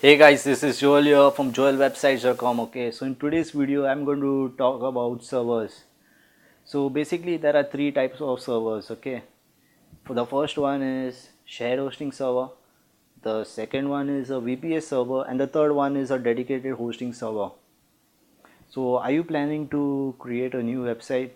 Hey guys, this is Joel here from joelwebsites.com. Okay, so in today's video I'm going to talk about servers. So basically there are three types of servers. Okay, for the first one is shared hosting server, the second one is a VPS server, and the third one is a dedicated hosting server. So are you planning to create a new website?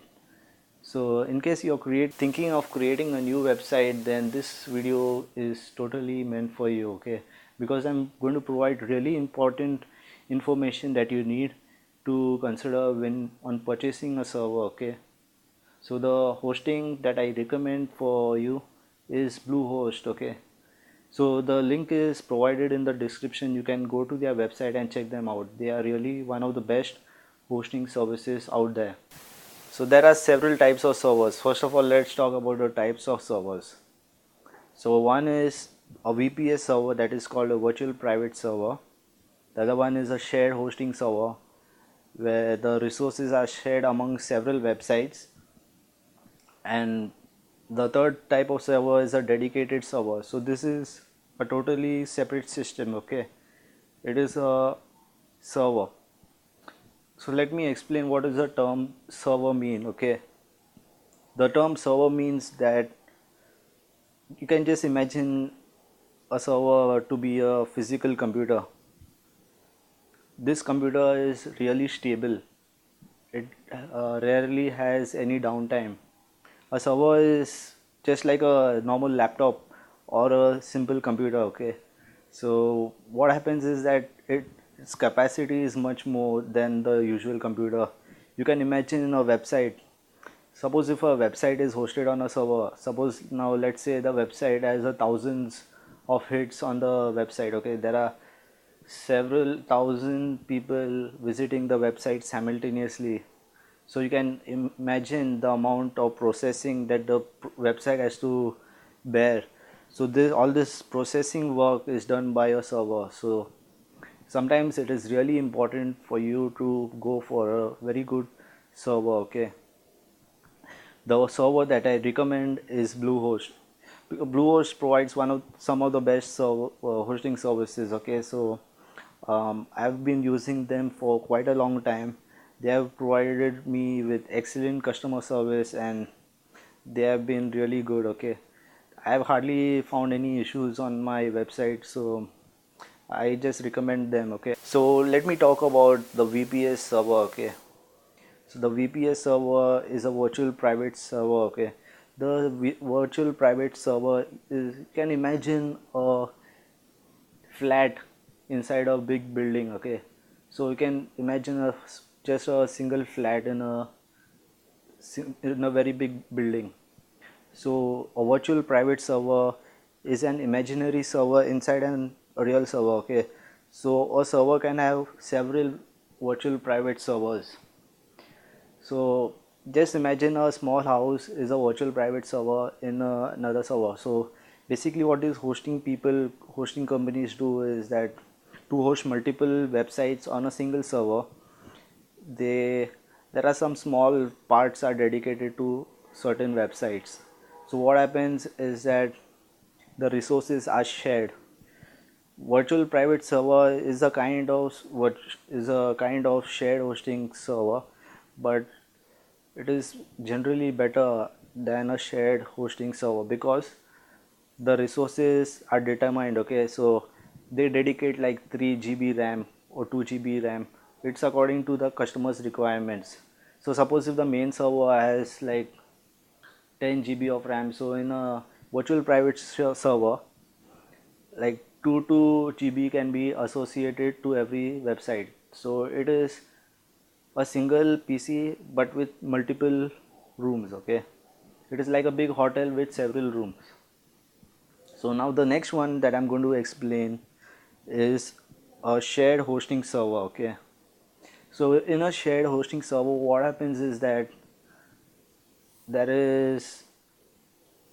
So in case you're thinking of creating a new website, then this video is totally meant for you, okay? Because I'm going to provide really important information that you need to consider when on purchasing a server, okay? So the hosting that I recommend for you is Bluehost, okay? So the link is provided in the description. You can go to their website and check them out. They are really one of the best hosting services out there. So there are several types of servers. First of all, let's talk about the types of servers. So one is a VPS server, that is called a virtual private server. The other one is a shared hosting server where the resources are shared among several websites. And the third type of server is a dedicated server. So this is a totally separate system, okay? It is a server. So let me explain what does the term server mean, okay? The term server means that you can just imagine a server to be a physical computer. This computer is really stable. It rarely has any downtime. A server is just like a normal laptop or a simple computer, okay? So what happens is that its capacity is much more than the usual computer. You can imagine a website. Suppose if a website is hosted on a server, suppose now let's say the website has a thousands of hits on the website, okay? There are several thousand people visiting the website simultaneously. So you can imagine the amount of processing that the website has to bear. So all this processing work is done by a server. So sometimes it is really important for you to go for a very good server, okay? The server that I recommend is Bluehost. Bluehost provides some of the best hosting services, okay? So I've been using them for quite a long time. They have provided me with excellent customer service and they have been really good, okay? I have hardly found any issues on my website, so I just recommend them, okay? So let me talk about the VPS server, okay? So the VPS server is a virtual private server, okay? The virtual private server is, you can imagine a flat inside a big building, okay? So you can imagine just a single flat in a very big building. So a virtual private server is an imaginary server inside a real server, okay? So a server can have several virtual private servers. So just imagine a small house is a virtual private server in another server. So basically what these hosting companies do is that to host multiple websites on a single server, they there are some small parts are dedicated to certain websites. So what happens is that the resources are shared. Virtual private server is a kind of what is a kind of shared hosting server, but it is generally better than a shared hosting server because the resources are determined, okay? So they dedicate like 3 GB RAM or 2 GB RAM. It's according to the customer's requirements. So suppose if the main server has like 10 GB of RAM, so in a virtual private server like 2 GB can be associated to every website. So it is a single PC but with multiple rooms, okay? It is like a big hotel with several rooms. So now the next one that I'm going to explain is a shared hosting server, okay? So in a shared hosting server, what happens is that there is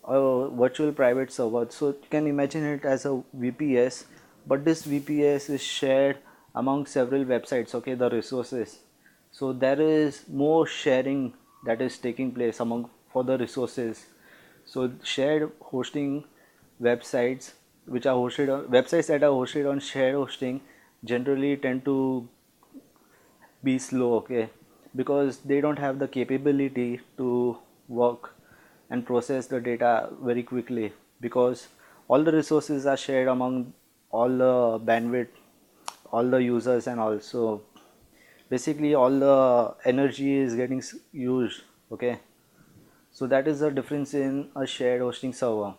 a virtual private server. So you can imagine it as a VPS, but this VPS is shared among several websites, okay, the resources. So there is more sharing that is taking place among for the resources. So shared hosting websites which are hosted on websites that are hosted on shared hosting generally tend to be slow, okay, because they don't have the capability to work and process the data very quickly, because all the resources are shared among all the bandwidth, all the users, and also basically all the energy is getting used, okay. So that is the difference in a shared hosting server.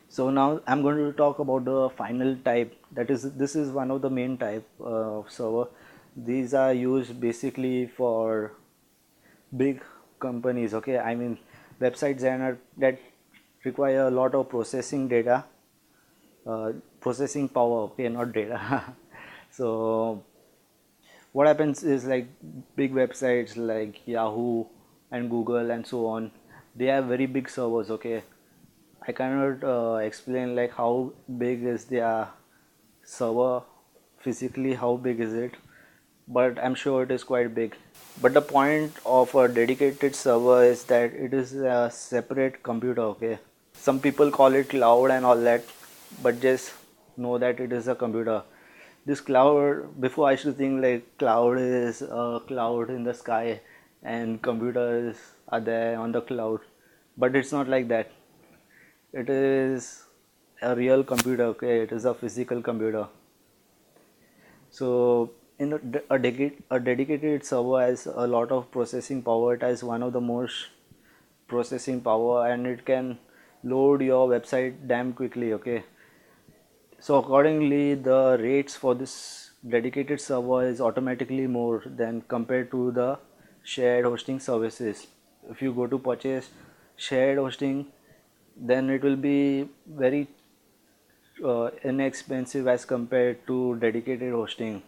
So now I'm going to talk about the final type, that is, this is one of the main type of server. These are used basically for big companies, okay, I mean websites that require a lot of processing data, processing power, okay, not data. So what happens is, like, big websites like Yahoo and Google and so on, they have very big servers, okay. I cannot explain like how big is their server physically, how big is it, but I'm sure it is quite big. But the point of a dedicated server is that it is a separate computer, okay. Some people call it cloud and all that, but just know that it is a computer. This cloud, before I used to think like cloud is a cloud in the sky and computers are there on the cloud, but it's not like that. It is a real computer, okay, it is a physical computer. So in a dedicated server has a lot of processing power. It has one of the most processing power, and it can load your website damn quickly, okay. So accordingly the rates for this dedicated server is automatically more than compared to the shared hosting services. If you go to purchase shared hosting, then it will be very inexpensive as compared to dedicated hosting.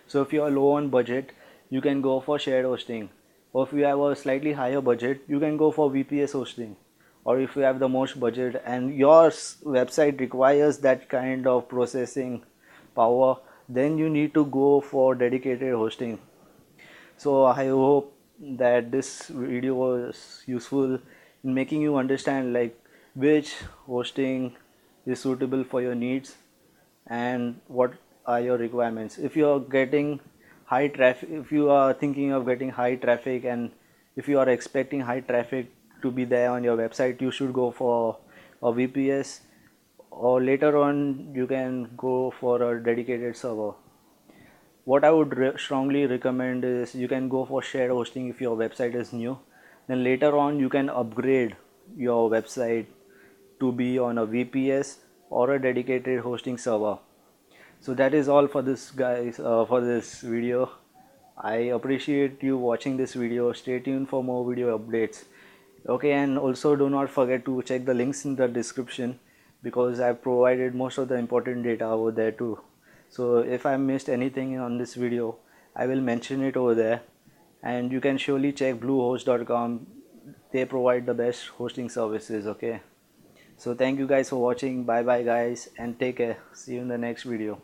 So if you are low on budget, you can go for shared hosting, or if you have a slightly higher budget, you can go for VPS hosting. Or if you have the most budget and your website requires that kind of processing power, then you need to go for dedicated hosting. So I hope that this video was useful in making you understand like which hosting is suitable for your needs and what are your requirements. If you are getting high traffic, if you are thinking of getting high traffic, and if you are expecting high traffic to be there on your website, you should go for a VPS, or later on you can go for a dedicated server. What I would strongly recommend is you can go for shared hosting if your website is new. Then later on you can upgrade your website to be on a VPS or a dedicated hosting server. So that is all for this, guys, for this video. I appreciate you watching this video. Stay tuned for more video updates, okay, and also do not forget to check the links in the description, because I've provided most of the important data over there too. So if I missed anything on this video, I will mention it over there, and you can surely check bluehost.com. They provide the best hosting services, okay. So thank you guys for watching. Bye bye guys, and take care. See you in the next video.